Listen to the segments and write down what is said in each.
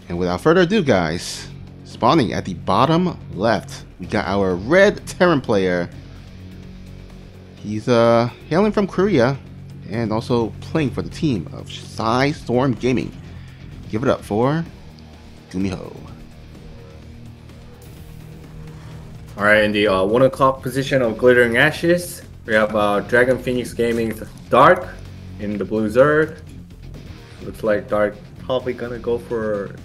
And without further ado, guys, spawning at the bottom left, we got our red Terran player. He's hailing from Korea and also playing for the team of Storm Gaming. Give it up for GUMIHO. Alright, in the 1 o'clock position of Glittering Ashes, we have Dragon Phoenix Gaming's Dark in the blue Zerg. Looks like Dark probably gonna go for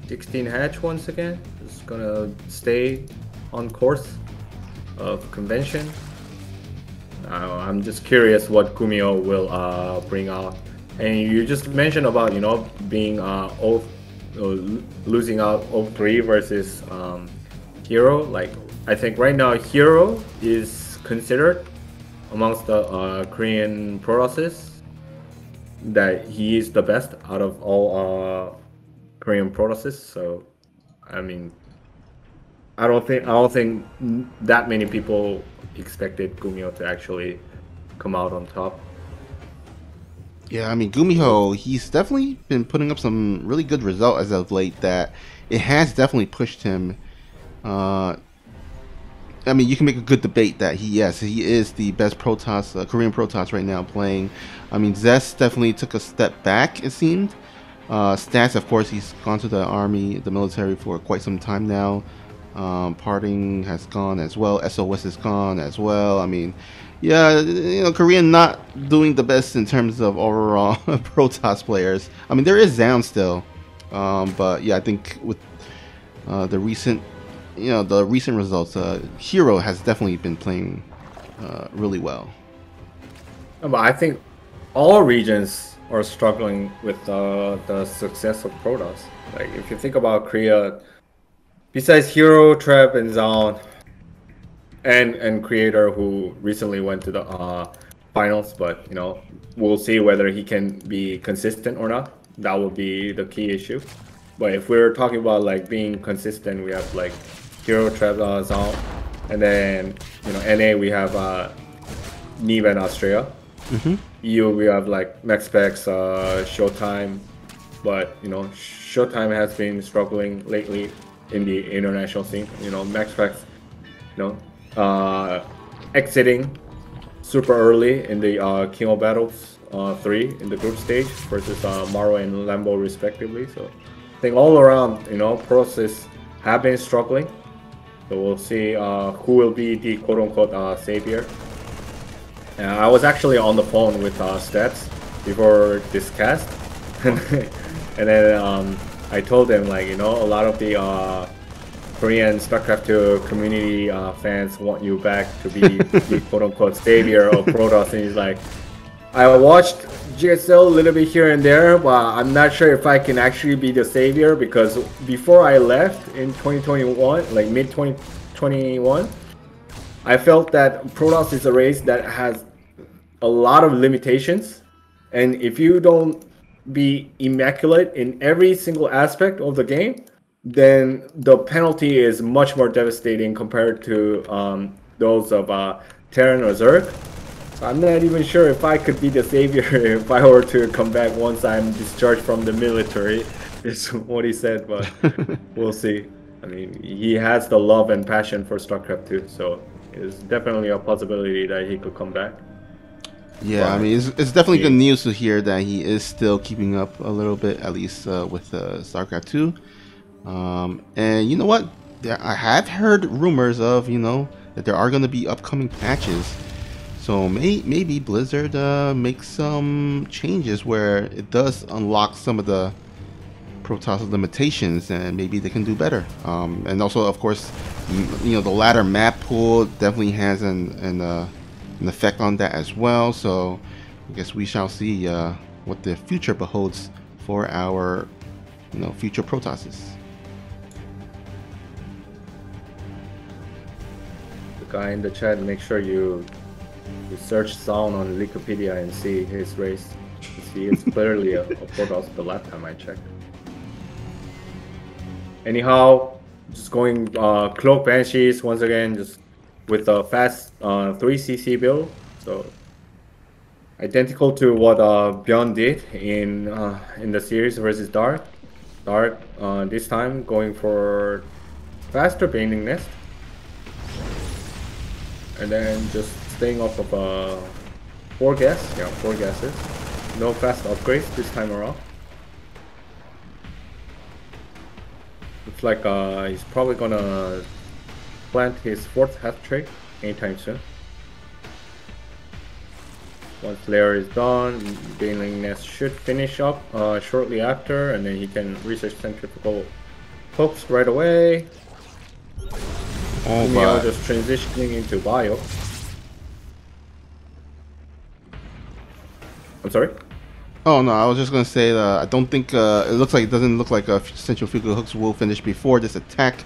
16 hatch once again. Just gonna stay on course of convention. I'm just curious what GUMIHO will bring out. And you just mentioned about, you know, being losing out 0-3 versus Hero. Like, I think right now Hero is considered amongst the Korean Protosses that he is the best out of all Korean Protosses. So, I mean, I don't think that many people expected GUMIHO to actually come out on top. Yeah, I mean, GUMIHO, he's definitely been putting up some really good results as of late that it has definitely pushed him. I mean, you can make a good debate that he is the best Protoss, Korean Protoss right now playing. I mean, Zest definitely took a step back, it seemed. Stats, of course, he's gone to the army, the military for quite some time now. Parting has gone as well. SOS is gone as well. I mean, yeah, you know, Korea not doing the best in terms of overall Protoss players. I mean, there is Zoun still, but yeah, I think with the recent results, Hero has definitely been playing really well. But I think all regions are struggling with the success of Protoss. Like, if you think about Korea, besides Hero, Trap, and Zoun, and Creator, who recently went to the finals, but you know, we'll see whether he can be consistent or not. That will be the key issue. But if we're talking about like being consistent, we have like Hero, Trap, Zoun, and then, you know, NA we have Neve and Astrea. EU we have like MaxPax, Showtime, but you know, Showtime has been struggling lately in the international scene. You know, MaxPax, you know, exiting super early in the King of Battles 3 in the group stage versus Maro and Lambo respectively. So I think all around, you know, Process have been struggling. So we'll see who will be the quote-unquote savior. I was actually on the phone with Stats before this cast, and then I told them, like, you know, a lot of the Korean StarCraft 2 community fans want you back to be the quote-unquote savior of Protoss, and he's like, I watched GSL a little bit here and there, but I'm not sure if I can actually be the savior, because before I left in 2021, like mid-2021, I felt that Protoss is a race that has a lot of limitations, and if you don't be immaculate in every single aspect of the game, then the penalty is much more devastating compared to those of Terran or Zerg. So I'm not even sure if I could be the savior if I were to come back once I'm discharged from the military, is what he said, but we'll see. I mean, he has the love and passion for StarCraft 2, so it's definitely a possibility that he could come back. Yeah, but I mean, it's definitely good news to hear that he is still keeping up a little bit, at least with StarCraft 2. And you know what? I have heard rumors of, you know, that there are going to be upcoming patches. So maybe Blizzard makes some changes where it does unlock some of the Protoss limitations, and maybe they can do better. And also, of course, you know, the ladder map pool definitely has an effect on that as well. So I guess we shall see what the future beholds for our, you know, future Protosses. The guy in the chat, make sure you search Zoun on Wikipedia and see his race. See, it's clearly a Protoss the last time I checked. Anyhow, just going Cloak Banshees once again, just with a fast 3cc build. So identical to what Bjorn did in the series versus Dark. Dark this time going for faster Baneling Nest. And then just staying off of 4 gas. Yeah, 4 gases. No fast upgrades this time around. Looks like he's probably gonna plant his 4th hat trick anytime soon. Once layer is done, Baneling Nest should finish up shortly after, and then he can research centrifugal hooks right away. Oh, GUMIHO just transitioning into bio. I'm sorry? Oh no, I was just gonna say I don't think it doesn't look like centrifugal hooks will finish before this attack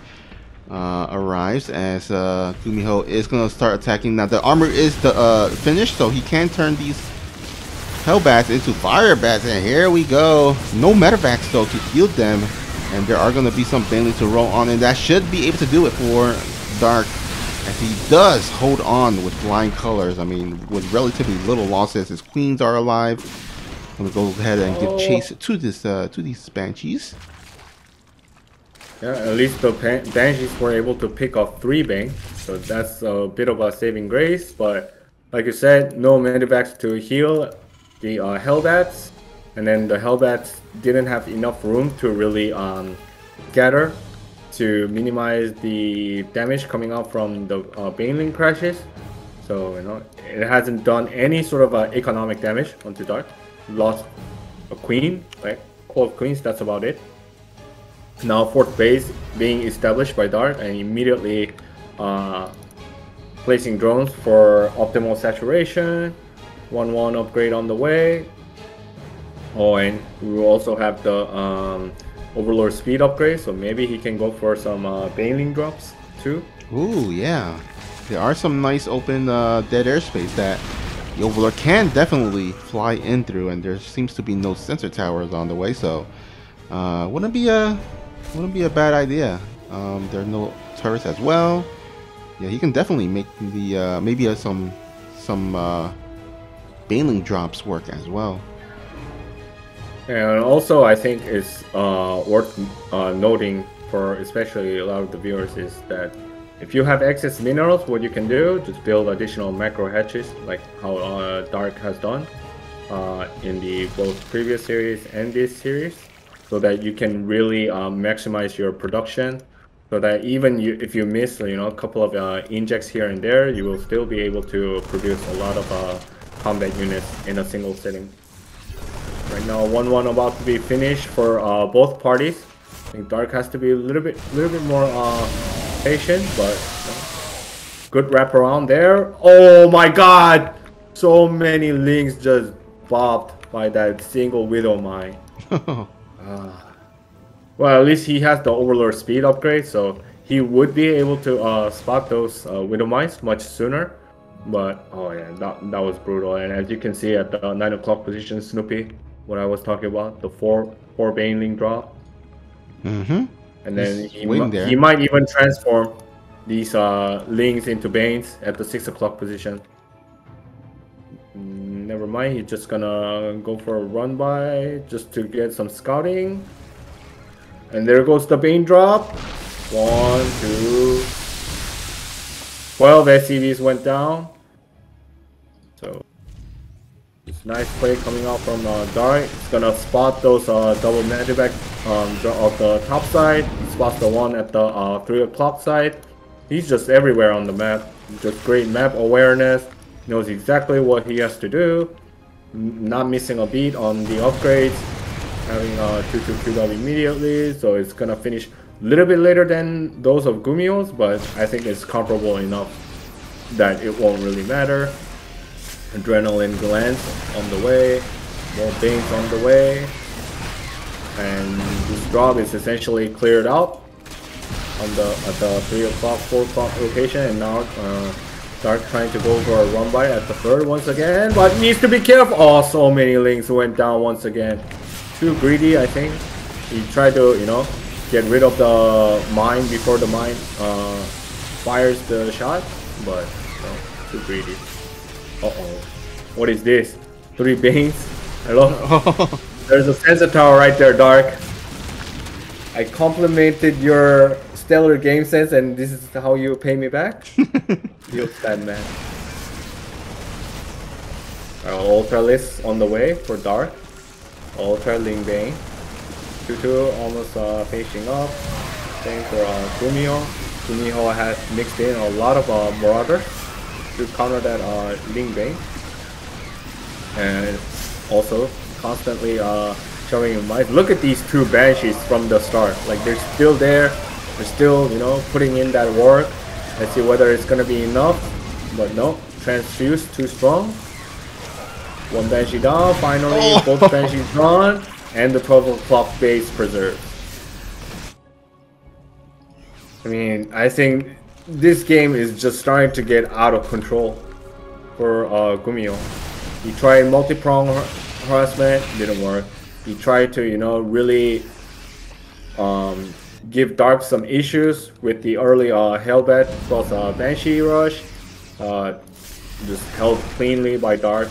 arrives, as GUMIHO is gonna start attacking. Now the armor is finished, so he can turn these Hellbats into Fire Bats, and here we go. No Medevacs though to heal them, and there are gonna be some Baneling to roll on, and that should be able to do it for Dark, as he does hold on with flying colors. I mean, with relatively little losses, his queens are alive. I'm gonna go ahead and give chase to these Banshees. Yeah, at least the Banshees were able to pick off 3 Bane, so that's a bit of a saving grace. But like you said, no Medevacs to heal the Hellbats, and then the Hellbats didn't have enough room to really gather to minimize the damage coming out from the Baneling crashes. So you know, it hasn't done any sort of economic damage onto Dark. Lost a queen, right? Core of queens, that's about it. Now 4th base being established by Dark, and immediately placing drones for optimal saturation. 1-1 upgrade on the way. Oh, and we will also have the Overlord speed upgrade, so maybe he can go for some Baneling drops too. Ooh, yeah. There are some nice open dead airspace that the Overlord can definitely fly in through, and there seems to be no sensor towers on the way, so wouldn't be a bad idea. There are no turrets as well. Yeah, he can definitely make the maybe some Baneling drops work as well. And also, I think it's worth noting for especially a lot of the viewers is that if you have excess minerals, what you can do, just build additional macro hatches, like how Dark has done in the both previous series and this series, so that you can really maximize your production, so that even if you miss, you know, a couple of injects here and there, you will still be able to produce a lot of combat units in a single sitting. Right now, 1-1 about to be finished for both parties. I think Dark has to be a little bit more patient, but good wraparound there. Oh my God! So many links just bopped by that single Widow Mine. Well, at least he has the Overlord speed upgrade, so he would be able to spot those Widow Mines much sooner. But oh yeah, that was brutal. And as you can see at the 9 o'clock position, Snoopy, what I was talking about, the 4 Baneling drop. Mm-hmm. And then he might even transform these Lings into Banes at the 6 o'clock position. Never mind, he's just gonna go for a run by just to get some scouting. And there goes the Bane drop. 1, 2. 12 SCVs went down. So it's nice play coming out from Dark. It's gonna spot those double Medevac of the top side. He spots the one at the 3 o'clock side. He's just everywhere on the map. Just great map awareness. Knows exactly what he has to do. Not missing a beat on the upgrades. Having 2-2 immediately. So it's gonna finish a little bit later than those of GUMIHO's, but I think it's comparable enough that it won't really matter. Adrenaline glands on the way, more Banes on the way, and this drop is essentially cleared out on at the 3 o'clock, 4 o'clock location, and now Dark trying to go for a run by at the 3rd once again, but needs to be careful. Oh, so many links went down once again. Too greedy, I think. He tried to, you know, get rid of the mine before the mine fires the shot, but no, too greedy. Uh-oh. What is this? 3 Banes? Hello? There's a sensor tower right there, Dark. I complimented your stellar game sense, and this is how you pay me back? You bad man. Ultra list on the way for Dark. Ultra Ling Bane. 2-2 almost facing up. Same for GUMIHO. GUMIHO has mixed in a lot of Marauders to counter that Ling Bane. And also constantly showing in mind. Look at these two Banshees from the start. Like they're still there. They're still, you know, putting in that work. Let's see whether it's gonna be enough. But no, Transfuse too strong. One Banshee down, finally both Banshees gone, and the 12 o'clock base preserved. I mean, I think this game is just starting to get out of control for GUMIHO. He tried multi-prong harassment, didn't work. He tried to, you know, really give Dark some issues with the early Hellbat plus Banshee rush. Just held cleanly by Dark.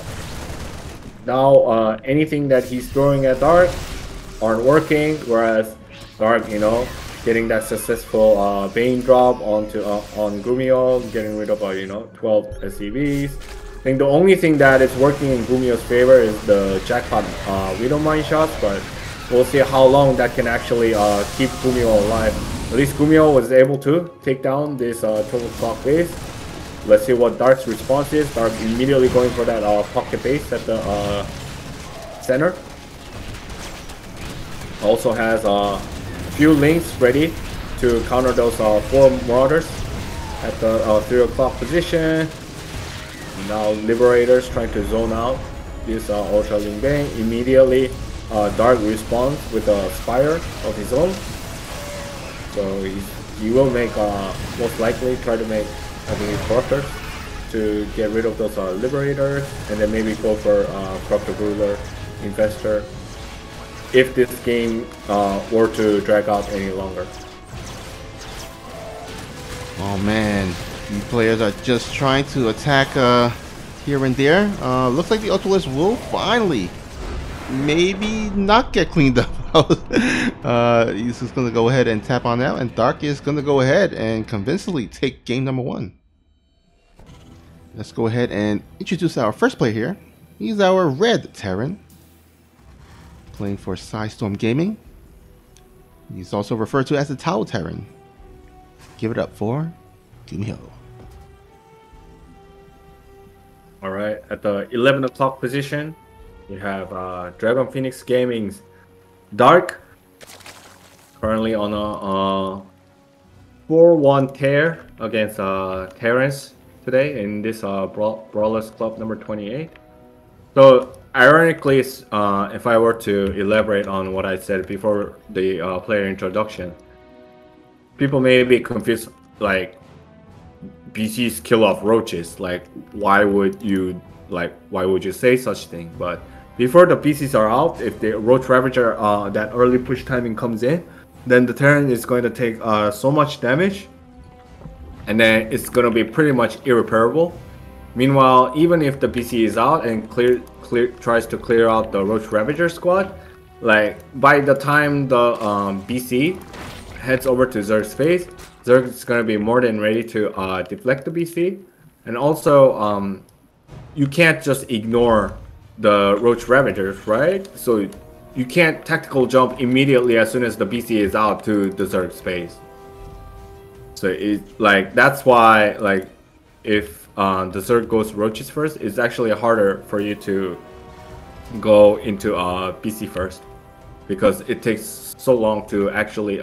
Now anything that he's throwing at Dark aren't working, whereas Dark, you know, getting that successful Bane drop onto on GUMIHO, getting rid of you know, 12 SCVs. I think the only thing that is working in GUMIHO's favor is the jackpot Widow Mine shots, but we'll see how long that can actually keep GUMIHO alive. At least GUMIHO was able to take down this 12 o'clock base. Let's see what Dark's response is. Dark immediately going for that pocket base at the center. Also has a few links ready to counter those 4 Marauders at the 3 o'clock position. Now Liberators trying to zone out this Ultra Ling Bane. Immediately Dark responds with a Spire of his own. So he will make most likely try to make, I believe, Corruptors to get rid of those Liberators, and then maybe go for Corruptor Ruler, Investor, if this game were to drag out any longer. Oh man, these players are just trying to attack here and there. Looks like the Ultra will finally maybe not get cleaned up. He's just going to go ahead and tap on out, and Dark is going to go ahead and convincingly take game number 1. Let's go ahead and introduce our first player here. He's our Red Terran, playing for Storm Gaming. He's also referred to as the Tau Terran. Give it up for GUMIHO. Alright, at the 11 o'clock position, we have Dragon Phoenix Gaming's Dark, currently on a 4-1 tear against Terrence today in this Brawlers Club number 28. So ironically, if I were to elaborate on what I said before the player introduction, people may be confused, like BCs kill off roaches. Like why would you say such thing? But before the PCs are out, if the Roach Ravager that early push timing comes in, then the Terran is going to take so much damage, and then it's going to be pretty much irreparable. Meanwhile, even if the PC is out and tries to clear out the Roach Ravager squad, like by the time the BC heads over to Zerg's face, Zerg is going to be more than ready to deflect the BC. And also, you can't just ignore the Roach Ravagers, right? So you can't tactical jump immediately as soon as the BC is out to the Zerg space. So that's why, like, if the Zerg goes Roaches first, it's actually harder for you to go into BC first, because it takes so long to actually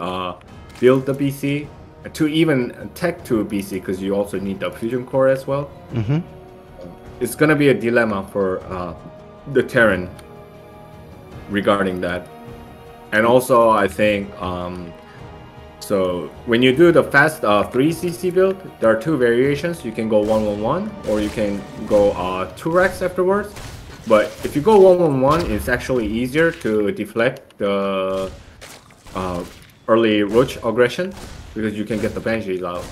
build the BC, to even tech to a BC, because you also need the fusion core as well. It's gonna be a dilemma for the Terran regarding that. And also, I think so when you do the fast 3cc build, there are 2 variations. You can go 1-1-1, or you can go 2 racks afterwards. But if you go 1-1-1, it's actually easier to deflect the early Roach aggression, because you can get the Banshees out.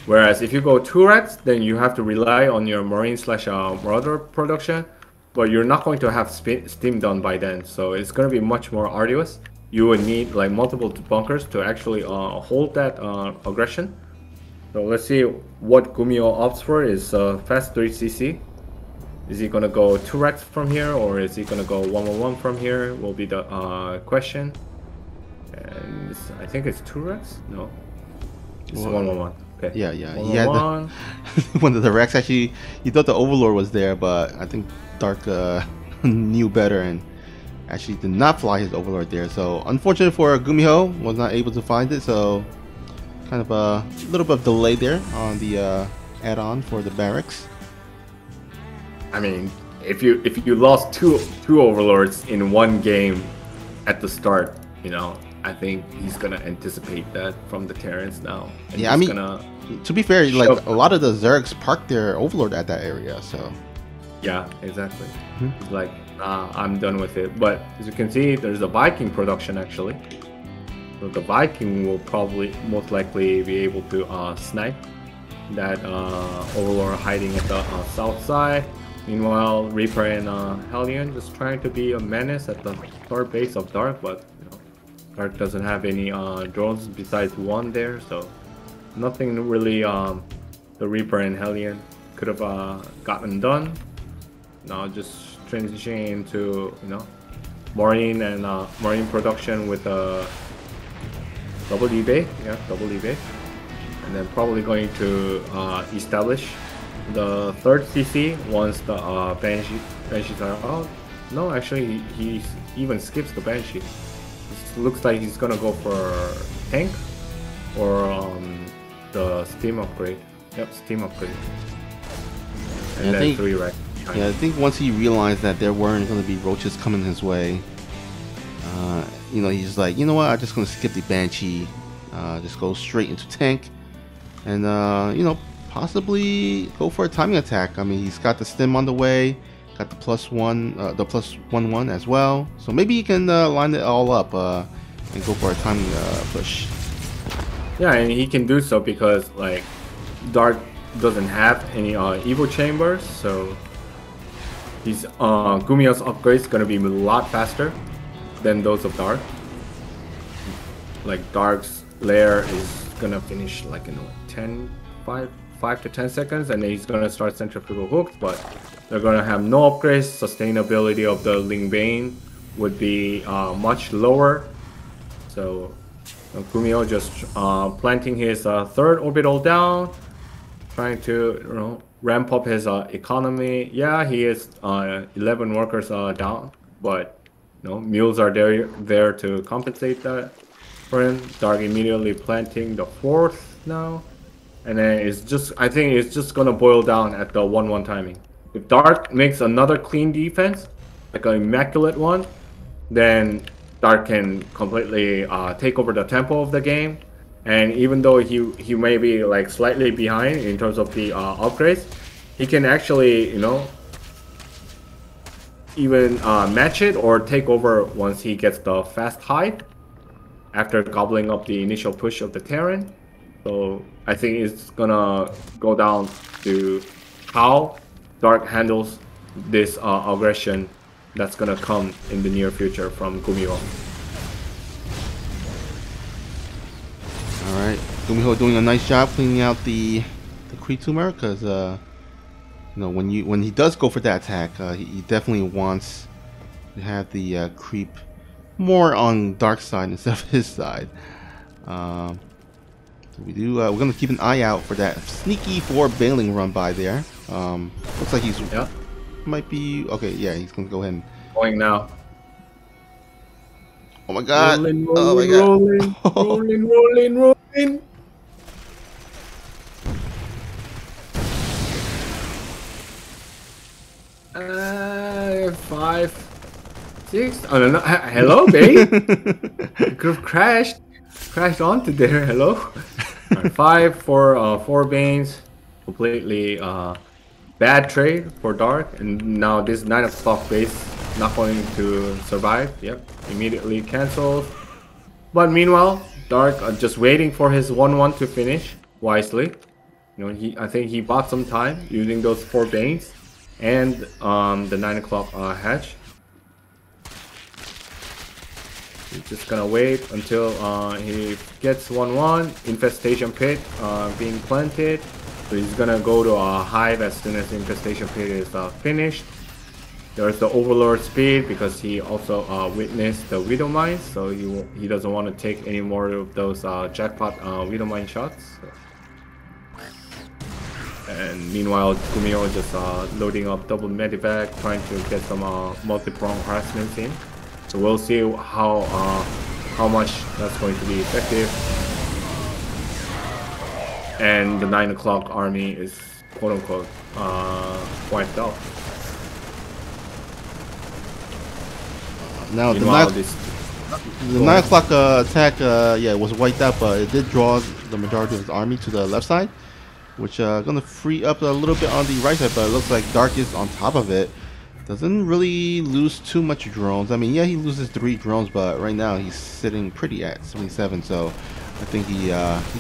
Whereas if you go 2 racks, then you have to rely on your Marine / Marauder production, but you're not going to have steam done by then, so it's going to be much more arduous. you would need like multiple bunkers to actually hold that aggression. So let's see what GUMIHO opts for. Is fast 3cc. Is he gonna go 2-Rex from here, or is he gonna go 1-1-1 from here? Will be the question. And this, I think it's 2-Rex. No, it's 1-1-1. Okay. Yeah. He had one of the Rex actually. He thought the Overlord was there, but I think Dark knew better and actually did not fly his Overlord there. So unfortunate for GUMIHO, was not able to find it. So kind of a little bit of delay there on the add-on for the barracks. I mean, if you lost two Overlords in one game at the start, you know, I think he's gonna anticipate that from the Terrans now. And yeah, I mean, to be fair, like a lot of the Zergs parked their Overlord at that area, so. Yeah, exactly. He's like, I'm done with it. But as you can see, there's a Viking production actually. So the Viking will probably, most likely, be able to snipe that Overlord hiding at the south side. Meanwhile, Reaper and Hellion just trying to be a menace at the third base of Dark, but you know, Dark doesn't have any drones besides one there, so nothing really the Reaper and Hellion could have gotten done. Now just transitioning into, you know, Marine and Marine production with DoubleDB, DoubleDB, and then probably going to establish the third CC once the Banshees are out. No, actually he even skips the Banshee. It looks like he's gonna go for tank or the steam upgrade. Yep, steam upgrade. And then 3-Rex. Yeah, I think once he realized that there weren't going to be roaches coming his way, you know, he's like, you know what, I'm just going to skip the Banshee, just go straight into tank, and you know, possibly go for a timing attack. I mean, he's got the stim on the way, got the +1, the +1/1 as well, so maybe he can line it all up and go for a timing push. Yeah, and he can do so because like Dark doesn't have any Evo chambers, so these GUMIHO's upgrades gonna be a lot faster than those of Dark. Like Dark's lair is gonna finish like in what, 5 to 10 seconds, and then he's gonna start centrifugal hooks, but they're gonna have no upgrades. Sustainability of the Ling Bane would be much lower. So GUMIHO just planting his third orbital down, trying to, you know, ramp up his economy. Yeah, he is 11 workers down, but you know, mules are there to compensate that for him. Dark immediately planting the fourth now, and then it's just, I think it's just gonna boil down at the 1-1 timing. If Dark makes another clean defense, like an immaculate one, then Dark can completely take over the tempo of the game. And even though he may be like slightly behind in terms of the upgrades, he can actually, you know, even match it or take over once he gets the fast hide after gobbling up the initial push of the Terran. So I think it's gonna go down to how Dark handles this aggression that's gonna come in the near future from GUMIHO. Alright, GUMIHO doing a nice job cleaning out the Kree tumor, because you know, when he does go for that attack, he definitely wants to have the creep more on Dark's side instead of his side. So we're gonna keep an eye out for that sneaky 4 bailing run by there. Looks like he's might be okay. Yeah, he's gonna go ahead and going now. Oh my god! Rolling, oh my god! Rolling. 5, 6. Oh no! Hello, babe. Could have crashed onto there. Hello. Right, 5 for 4 Banes. Completely bad trade for Dark, and now this 9 o'clock base not going to survive. Yep, immediately cancels. But meanwhile, Dark just waiting for his 1-1 to finish wisely. You know, I think he bought some time using those 4 Banes and the 9 o'clock hatch. He's just gonna wait until he gets 1-1. Infestation pit being planted. So he's gonna go to a hive as soon as the infestation pit is finished. There's the overlord speed because he also witnessed the widow mine, so he doesn't want to take any more of those jackpot widow mine shots. And meanwhile, GUMIHO is just loading up double medivac, trying to get some multi-prong harassments in. So we'll see how much that's going to be effective. And the 9 o'clock army is quote unquote wiped out. Now the 9 o'clock attack, yeah, was wiped out, but it did draw the majority of his army to the left side, which gonna free up a little bit on the right side. But it looks like Dark is on top of it. Doesn't really lose too much drones. I mean, yeah, he loses 3 drones, but right now he's sitting pretty at 77. So I think he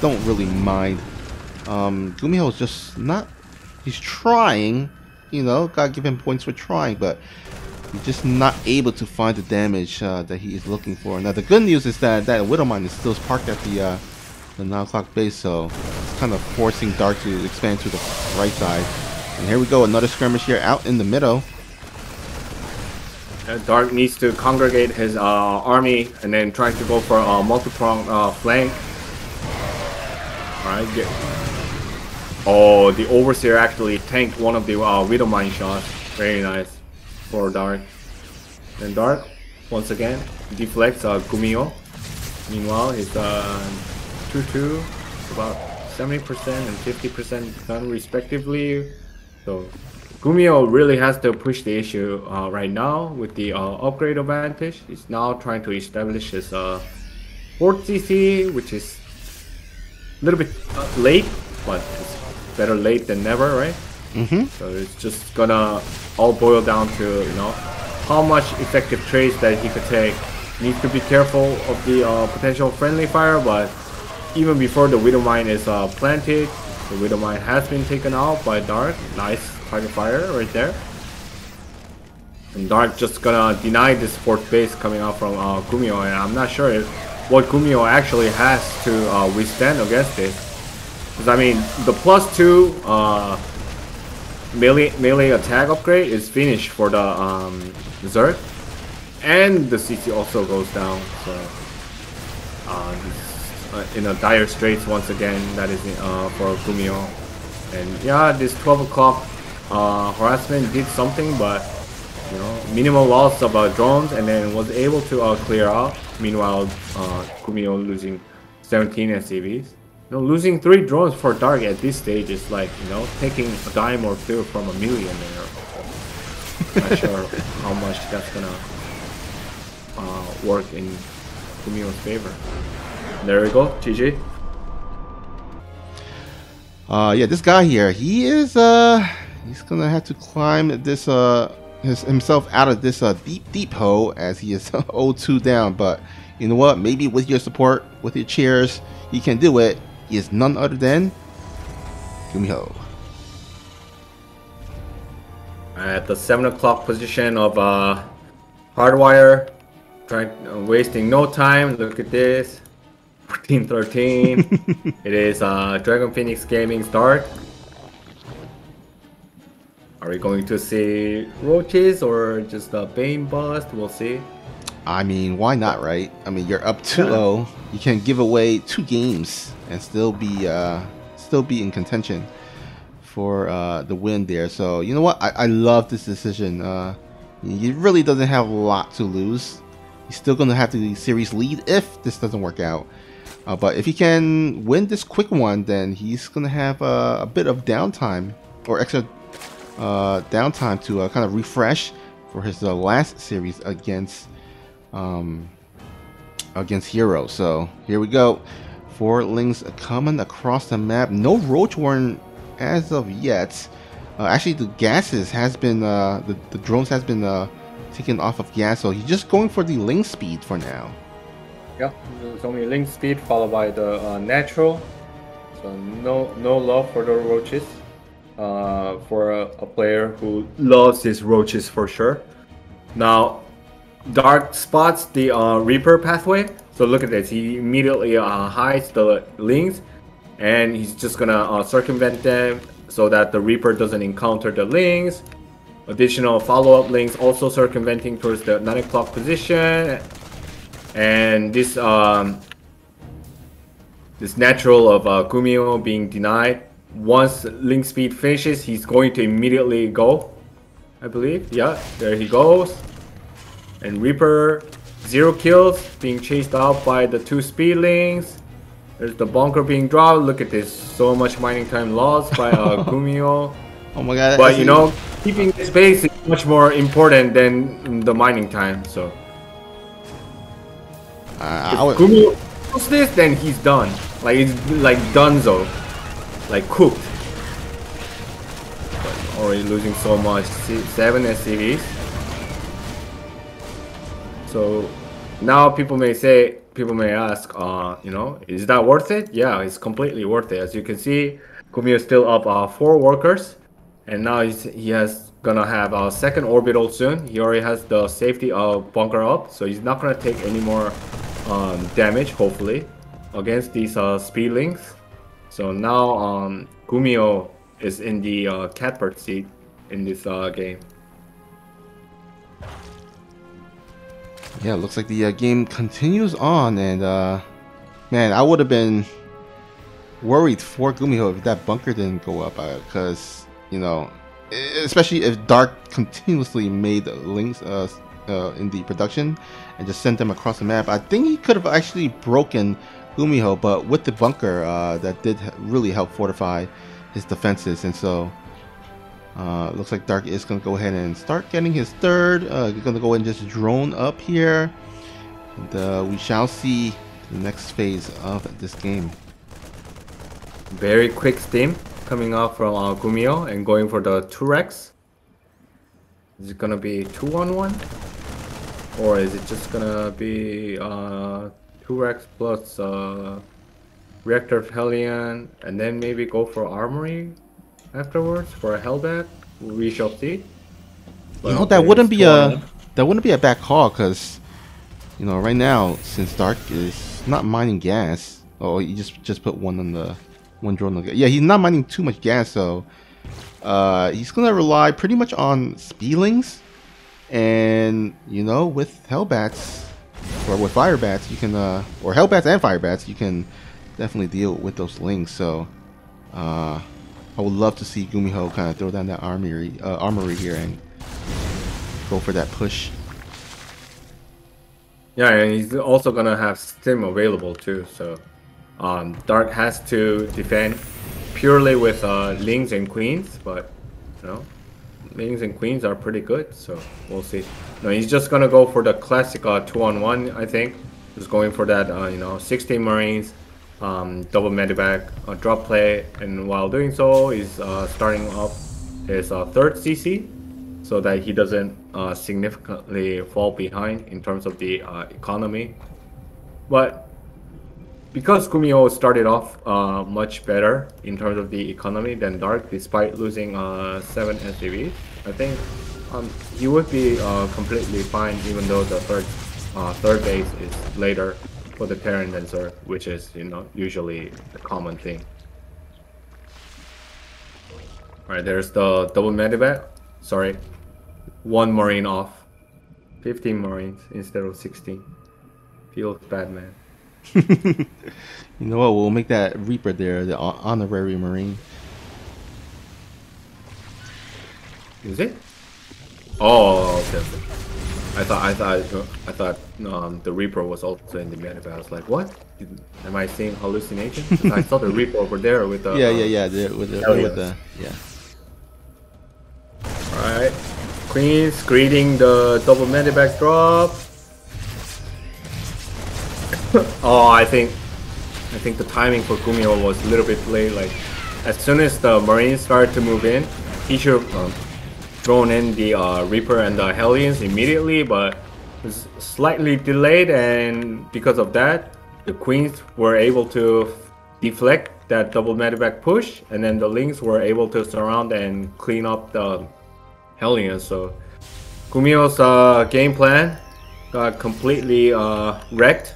don't really mind. GUMIHO is just not. He's trying, you know. Gotta give him points for trying, but he's just not able to find the damage that he is looking for. Now the good news is that Widow Mine is still parked at the 9 o'clock base, so it's kind of forcing Dark to expand to the right side. And here we go, another skirmish here out in the middle. Dark needs to congregate his army and then try to go for a multi-pronged flank. Alright, oh, the Overseer actually tanked one of the Widow Mine shots. Very nice for Dark. Then Dark, once again, deflects GUMIHO. Meanwhile, his 2-2, about 70% and 50% done respectively. So GUMIHO really has to push the issue right now with the upgrade advantage. He's now trying to establish his 4th CC, which is a little bit late, but it's better late than never, right? So it's just gonna all boil down to, you know, how much effective trades that he could take. Needs to be careful of the potential friendly fire, but even before the Widow Mine is planted, the Widow Mine has been taken out by Dark. Nice target fire right there. And Dark just gonna deny this 4th base coming out from GUMIHO, and I'm not sure what GUMIHO actually has to withstand against this. Because I mean, the +2 melee attack upgrade is finished for the Zerg, and the CC also goes down. So he's in a dire straits once again. That is for GUMIHO. And yeah, this 12 o'clock harassment did something, but you know, minimal loss of drones, and then was able to clear out. Meanwhile, GUMIHO losing 17 SCVs. You know, losing 3 drones for Dark at this stage is like, you know, taking a dime or 2 from a millionaire. Not sure how much that's gonna work in GUMIHO's favor. There we go, GG. Yeah, this guy here, he is he's gonna have to climb this himself out of this deep hole, as he is 0-2 down. But you know what? Maybe with your support, with your cheers, he can do it. He is none other than GUMIHO. At the 7 o'clock position of Hardwire, wasting no time. Look at this, 14-13. It is Dragon Phoenix Gaming's Dark. Are we going to see roaches or just a Bane bust? We'll see. I mean, why not, right? I mean, you're up 2-0. You can give away 2 games and still be in contention for the win there. So you know what? I love this decision. He really doesn't have a lot to lose. He's still gonna have the series lead if this doesn't work out. But if he can win this quick one, then he's gonna have a bit of downtime or extra downtime to kind of refresh for his last series against Hero. So here we go. 4 links coming across the map. No Roach Warren as of yet. Actually, the gases has been the drones has been taken off of gas, so he's just going for the link speed for now. Yeah, there's only link speed followed by the natural. So no love for the roaches. For a player who loves his roaches for sure. Now, Dark spots the Reaper pathway. So look at this. He immediately hides the links, and he's just gonna circumvent them so that the Reaper doesn't encounter the links. Additional follow-up links also circumventing towards the 9 o'clock position, and this this natural of GUMIHO being denied. Once link speed finishes, he's going to immediately go, I believe. Yeah, there he goes. And Reaper, 0 kills, being chased out by the 2 speedlings. There's the bunker being dropped. Look at this, so much mining time lost by GUMIHO. Oh my god! But you know, keeping this base is much more important than the mining time. So if GUMIHO kills this, then he's done. Like it's like donezo, like cooked. But already losing so much, 7 SCVs. So now people may ask, you know, is that worth it? Yeah, it's completely worth it. As you can see, GUMIHO is still up 4 workers, and now he has gonna have a second orbital soon. He already has the safety of bunker up, so he's not gonna take any more damage, hopefully, against these speedlings. So now GUMIHO is in the catbird seat in this game. Yeah, looks like the game continues on, and man, I would have been worried for GUMIHO if that bunker didn't go up, because you know, especially if Dark continuously made links in the production and just sent them across the map. I think he could have actually broken GUMIHO, but with the bunker, that did really help fortify his defenses, and so looks like Dark is going to go ahead and start getting his third. He's going to go ahead and just drone up here, and we shall see the next phase of this game. Very quick steam coming out from GUMIHO and going for the 2-Rex. Is it gonna be 2-on-1, or is it just gonna be 2-Rex plus reactor of Hellion, and then maybe go for armory afterwards for a hellback? We shall see. But you know, that wouldn't be a bad call, because you know, right now, since Dark is not mining gas, oh, you just put one on the drone on the, yeah, he's not mining too much gas, so he's gonna rely pretty much on speedlings, and you know, with hellbats or with firebats, you can or hellbats and firebats, you can definitely deal with those links. So I would love to see GUMIHO kind of throw down that armory here and go for that push. Yeah, and he's also gonna have stim available too, so Dark has to defend purely with lings and queens, but you know, lings and queens are pretty good, so we'll see. No, he's just gonna go for the classic 2-on-1, I think. He's going for that, you know, 16 Marines, double medivac, drop play, and while doing so, he's starting up his third CC, so that he doesn't significantly fall behind in terms of the economy. But because GUMIHO started off much better in terms of the economy than Dark, despite losing 7 SCVs, I think he would be completely fine, even though the third base is later for the Terran than Zerg, which is, you know, usually the common thing. Alright, there's the double medivac. Sorry, 1 Marine off. 15 Marines instead of 16. Feels bad, man. You know what? We'll make that Reaper there the honorary Marine. Is it? Oh, okay. I thought the Reaper was also in the medevac. I was like, what? Am I seeing hallucinations? I saw the Reaper over there with the with the yeah. All right, Queens greeting the double medevac drop. Oh, I think the timing for GUMIHO was a little bit late. Like, as soon as the Marines started to move in, he should have thrown in the Reaper and the Hellions immediately, but it was slightly delayed, and because of that, the Queens were able to deflect that double medevac push, and then the Lings were able to surround and clean up the Hellions. So GUMIHO's game plan got completely wrecked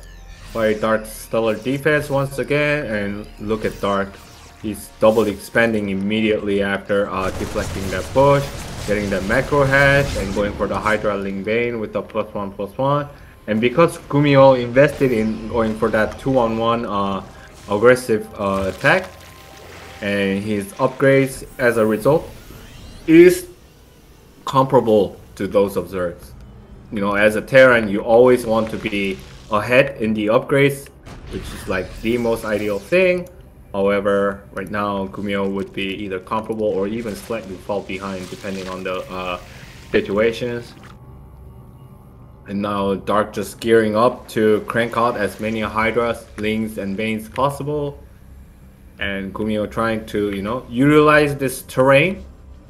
by Dark's stellar defense once again, and look at Dark. He's double expanding immediately after deflecting that push, getting the macro hash, and going for the Hydra Link Bane with the +1/+1. And because GUMIHO invested in going for that 2-on-1 aggressive attack, and his upgrades as a result is comparable to those of Zerg's. You know, as a Terran, you always want to be ahead in the upgrades, which is like the most ideal thing. However, right now GUMIHO would be either comparable or even slightly fall behind depending on the situations. And now Dark just gearing up to crank out as many Hydras, Lings, and Banes possible. And GUMIHO trying to, you know, utilize this terrain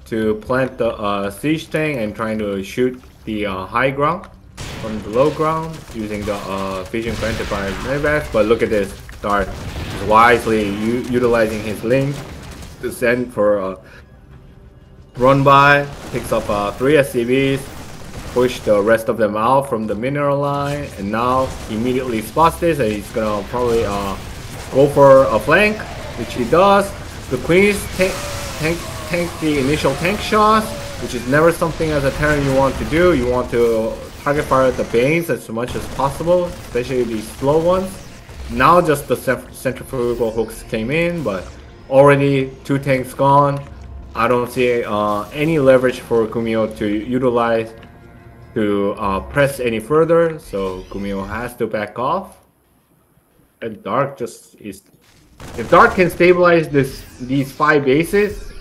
to plant the siege tank and trying to shoot the high ground from the low ground using the vision granted by Mevax. But look at this, Dark is wisely utilizing his Link to send for a run by, picks up 3 SCVs, push the rest of them out from the mineral line, and now he immediately spots this and he's gonna probably go for a flank, which he does. The Queens tank the initial tank shots, which is never something as a Terran you want to do. You want to target fire the Banes as much as possible, especially these slow ones. Now just the centrifugal hooks came in, but already 2 tanks gone. I don't see any leverage for GUMIHO to utilize to press any further, so GUMIHO has to back off. And Dark just is... If Dark can stabilize these 5 bases,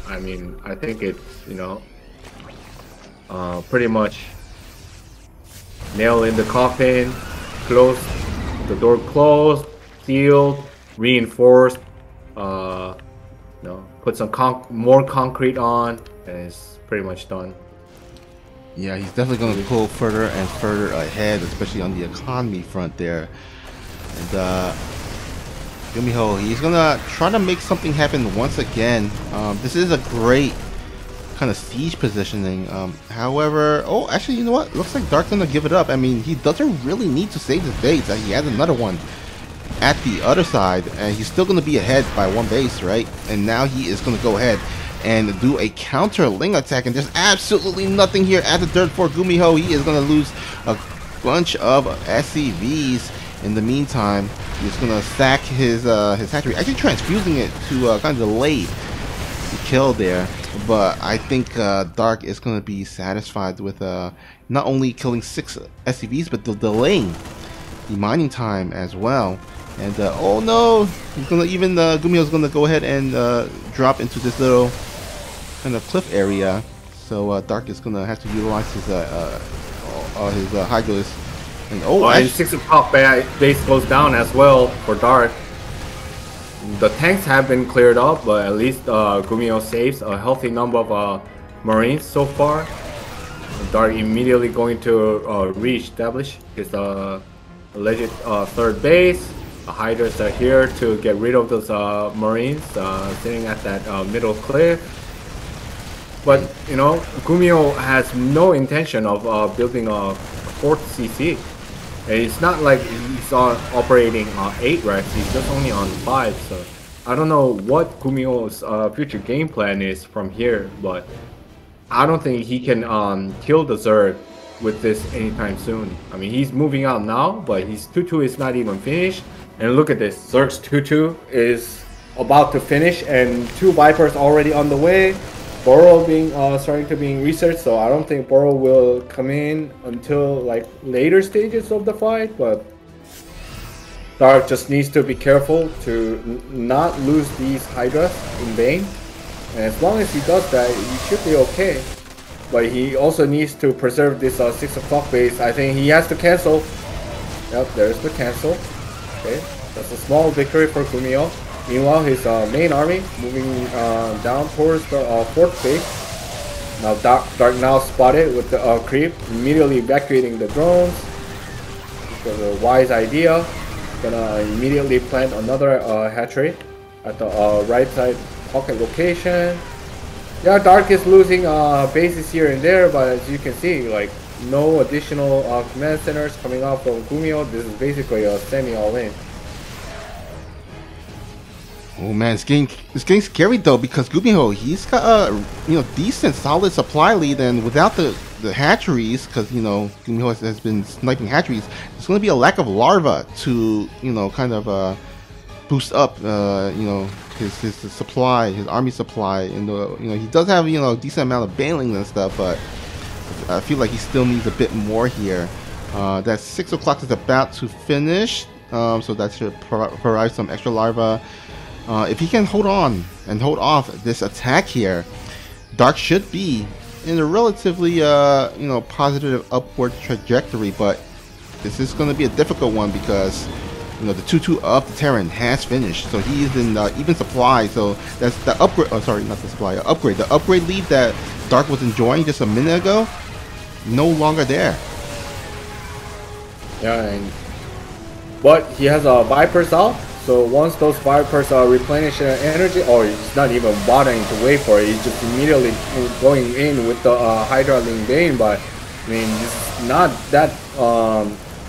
I mean, I think it's, you know, pretty much nail in the coffin, close the door, closed, sealed, reinforced, you know, put some more concrete on, and it's pretty much done. Yeah, he's definitely going to pull further and further ahead, especially on the economy front there. And GUMIHO, he's going to try to make something happen once again. This is a great kind of siege positioning. However, oh, actually, you know what? Looks like Dark's going to give it up. I mean, he doesn't really need to save his base. He has another one at the other side, and he's still going to be ahead by 1 base, right? And now he is going to go ahead and do a counter Ling attack, and there's absolutely nothing here at the dirt for GUMIHO. He is going to lose a bunch of SCVs. In the meantime, he's going to sack his hatchery, actually transfusing it to kind of delay the kill there. But I think Dark is going to be satisfied with not only killing 6 SCVs, but delaying the mining time as well. And oh no, he's gonna even GUMIHO's gonna go ahead and drop into this little kind of cliff area. So Dark is gonna have to utilize his Hydras. And and 6 o'clock base goes down as well for Dark. The tanks have been cleared up, but at least GUMIHO saves a healthy number of Marines so far. Dark immediately going to re-establish his alleged 3rd base. The Hydras are here to get rid of those Marines sitting at that middle cliff. But, you know, GUMIHO has no intention of building a 4th CC. It's not like he's operating 8 racks, he's just only on 5. So I don't know what GUMIHO's future game plan is from here, but I don't think he can kill the Zerg with this anytime soon. I mean, he's moving out now, but his 2-2 is not even finished. And look at this, Zerg's 2-2 is about to finish, and 2 Vipers already on the way. Brawler being starting to being researched, so I don't think Brawler will come in until like later stages of the fight. But Dark just needs to be careful to not lose these Hydras in vain. And as long as he does that, he should be okay. But he also needs to preserve this 6 o'clock base. I think he has to cancel. Yep, there's the cancel. Okay, that's a small victory for GUMIHO. Meanwhile, his main army moving down towards the 4th base. Now Dark now spotted with the creep, immediately evacuating the drones. It was a wise idea. Gonna immediately plant another hatchery at the right side pocket location. Yeah, Dark is losing bases here and there, but as you can see, like no additional command centers coming out from GUMIHO. This is basically a semi all-in. Oh man, it's getting scary though, because GUMIHO, he's got a decent solid supply lead, and without the hatcheries, because GUMIHO has been sniping hatcheries, there's going to be a lack of larva to kind of boost up his supply, his army supply, and he does have a decent amount of banelings and stuff, but I feel like he still needs a bit more here. That 6 o'clock is about to finish, so that should provide some extra larva. If he can hold on and hold off this attack here, Dark should be in a relatively positive upward trajectory, but this is going to be a difficult one because the 2-2 of the Terran has finished, so he is in even supply. So that's the upgrade. Oh, sorry, not the supply. Upgrade. The upgrade lead that Dark was enjoying just a minute ago, no longer there. Yeah, but he has a Vipers out. So once those Vipers are replenishing energy, he's not even bothering to wait for it. He's just immediately going in with the Hydra Ling Bane. But I mean, this is not that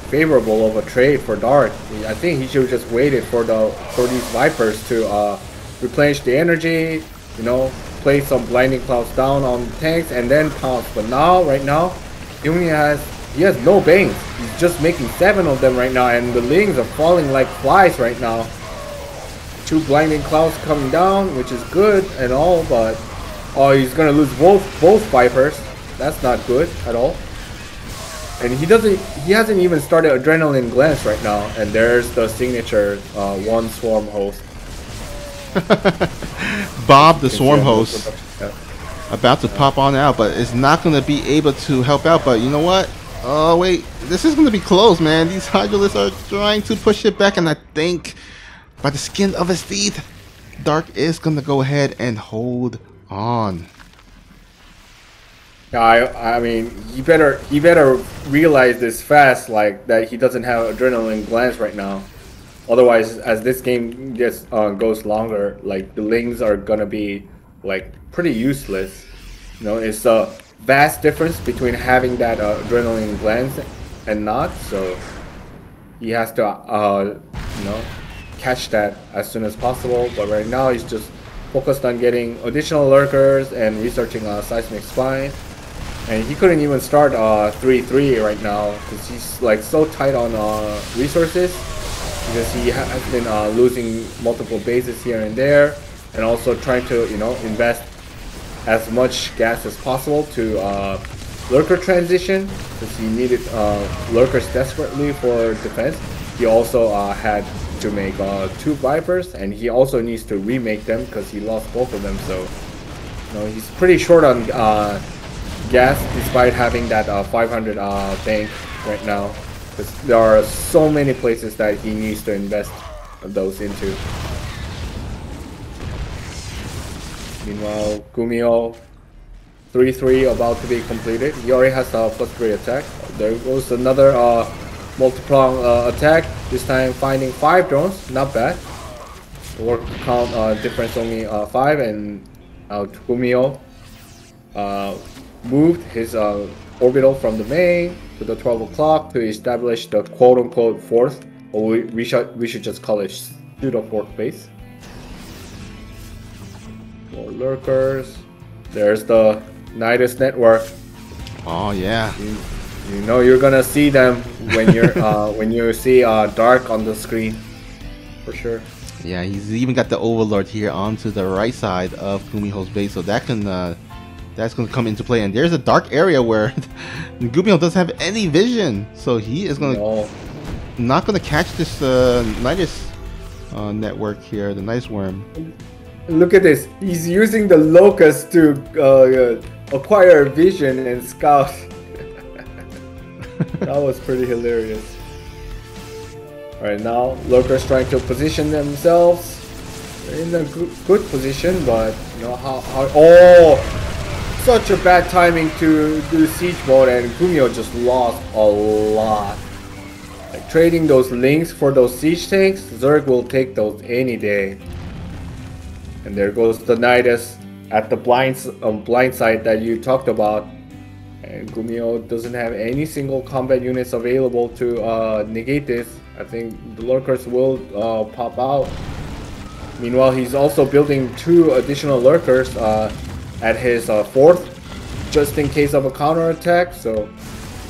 favorable of a trade for Dark. I think he should have just waited for these Vipers to replenish the energy. Play some Blinding Clouds down on the tanks and then pounce. But right now, he has no Banes. He's just making 7 of them right now, and the Lings are falling like flies right now. 2 Blinding Clouds coming down, which is good and all, but he's gonna lose both Vipers. That's not good at all. And he hasn't even started Adrenaline Glance right now, and there's the signature one Swarm host. Bob the Swarm host. Yeah. About to pop on out, but it's not going to be able to help out. But you know what? Oh wait, this is going to be close, man. These Hydralisks are trying to push it back, and I think by the skin of his teeth, Dark is going to go ahead and hold on. Yeah, I mean, he better realize this fast, like that he doesn't have Adrenaline Glance right now. Otherwise, as this game goes longer, like the Lings are gonna be like pretty useless. It's a vast difference between having that Adrenaline Glance and not. So he has to catch that as soon as possible. But right now he's just focused on getting additional lurkers and researching Seismic Spine. And he couldn't even start 3-3 right now because he's like so tight on resources, because he has been losing multiple bases here and there, and also trying to invest as much gas as possible to lurker transition, because he needed lurkers desperately for defense. He also had to make 2 Vipers, and he also needs to remake them because he lost both of them. So he's pretty short on gas, despite having that 500 bank right now, because there are so many places that he needs to invest those into. Meanwhile, GUMIHO 3-3 about to be completed. He already has a +3 attack. There goes another multi-prong attack, this time finding 5 drones. Not bad. The work count difference only 5, and GUMIHO moved his orbital from the main to the 12 o'clock to establish the quote-unquote 4th, or we should just call it pseudo-4th base. More lurkers. There's the Nidus network. Oh yeah. You know you're gonna see them when you're when you see Dark on the screen, for sure. Yeah, he's even got the Overlord here onto the right side of GUMIHO's base, so that can that's going to come into play. And there's a dark area where GUMIHO doesn't have any vision, so he is going to not going to catch this Nidus network here, the Nidus worm. Look at this. He's using the locust to acquire vision and scout. That was pretty hilarious. Alright, now lurkers trying to position themselves. They're in a good position, but such a bad timing to do siege mode, and GUMIHO just lost a lot. Like trading those links for those siege tanks, Zerg will take those any day. And there goes the Nidus at the blind side that you talked about. And GUMIHO doesn't have any single combat units available to negate this. I think the lurkers will pop out. Meanwhile, he's also building 2 additional lurkers at his 4th, just in case of a counterattack. So,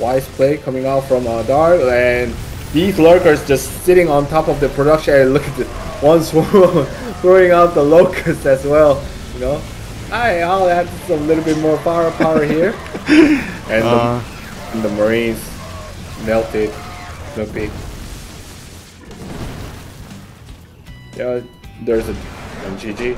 wise play coming out from Dark, and these lurkers just sitting on top of the production area. Look at this, one swarm throwing out the locusts as well. You know, I'll add a little bit more power here, and the Marines melted Snoopy. Yeah, there's a GG.